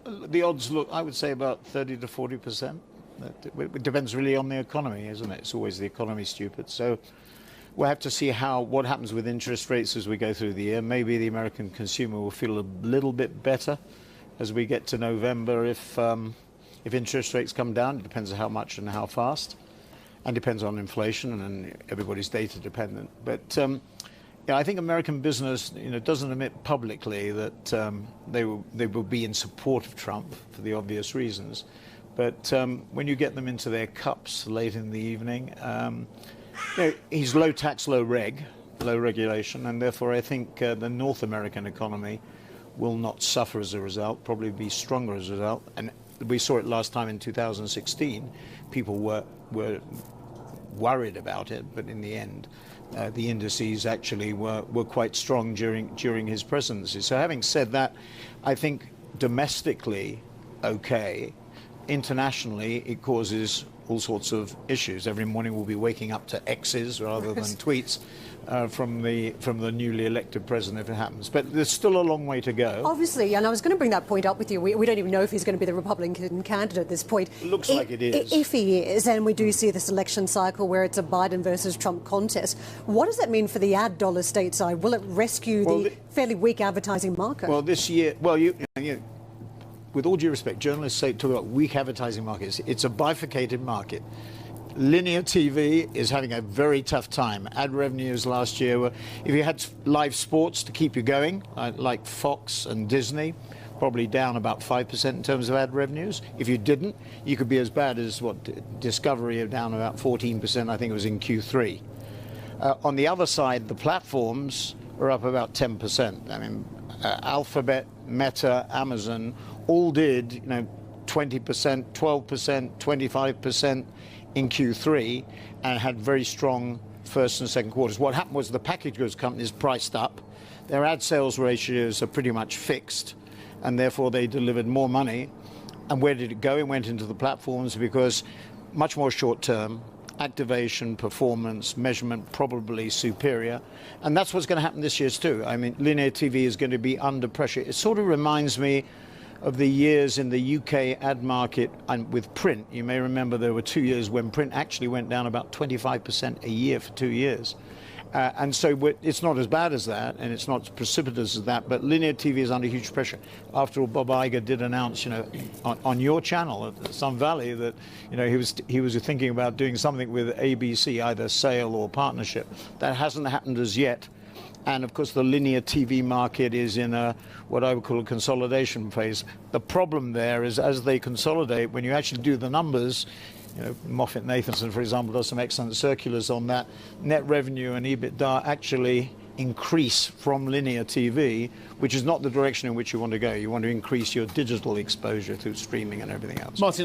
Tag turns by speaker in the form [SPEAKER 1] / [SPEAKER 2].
[SPEAKER 1] The odds look, I would say, about 30 to 40%. It depends really on the economy, isn't it? It's always the economy, stupid. So we'll have to see what happens with interest rates as we go through the year. Maybe the American consumer will feel a little bit better as we get to November if interest rates come down. It depends on how much and how fast, and depends on inflation, and everybody's data dependent. But yeah, I think American business, doesn't admit publicly that they will be in support of Trump for the obvious reasons. But when you get them into their cups late in the evening, he's low tax, low regulation, and therefore I think the North American economy will not suffer as a result, probably be stronger as a result. And we saw it last time in 2016. People were worried about it, but in the end, the indices actually were quite strong during his presidency. So having said that, I think domestically, okay. Internationally, it causes all sorts of issues. Every morning we'll be waking up to X's rather than tweets from the newly elected president if it happens. But there's still a long way to go.
[SPEAKER 2] Obviously, and I was going to bring that point up with you. We don't even know if he's going to be the Republican candidate at this point.
[SPEAKER 1] It looks like it is.
[SPEAKER 2] If he is, and we do see this election cycle where it's a Biden versus Trump contest, what does that mean for the ad dollar stateside? Will it rescue the fairly weak advertising market?
[SPEAKER 1] Well, this year, with all due respect, journalists talk about weak advertising markets. It's a bifurcated market. Linear TV is having a very tough time. Ad revenues last year were, if you had live sports to keep you going, like Fox and Disney, probably down about 5% in terms of ad revenues. If you didn't, you could be as bad as Discovery, down about 14%, I think it was in Q3. On the other side, the platforms are up about 10%. I mean, Alphabet, Meta, Amazon all did, 20%, 12%, 25% in Q3 and had very strong first and second quarters. What happened was the packaged goods companies priced up. Their ad sales ratios are pretty much fixed, and therefore they delivered more money. And where did it go? It went into the platforms because much more short-term, activation, performance, measurement probably superior. And that's what's going to happen this year too. I mean, linear TV is going to be under pressure. It sort of reminds me of the years in the UK ad market and with print. You may remember there were 2 years when print actually went down about 25% a year for 2 years. And so it's not as bad as that, and it's not as precipitous as that, but linear TV is under huge pressure. After all, Bob Iger did announce, on your channel at Sun Valley that, he was thinking about doing something with ABC, either sale or partnership. That hasn't happened as yet. And of course, the linear TV market is in what I would call a consolidation phase. The problem there is as they consolidate, when you actually do the numbers, Moffett Nathanson, for example, does some excellent circulars on that. Net revenue and EBITDA actually increase from linear TV, which is not the direction in which you want to go. You want to increase your digital exposure through streaming and everything else. Martin,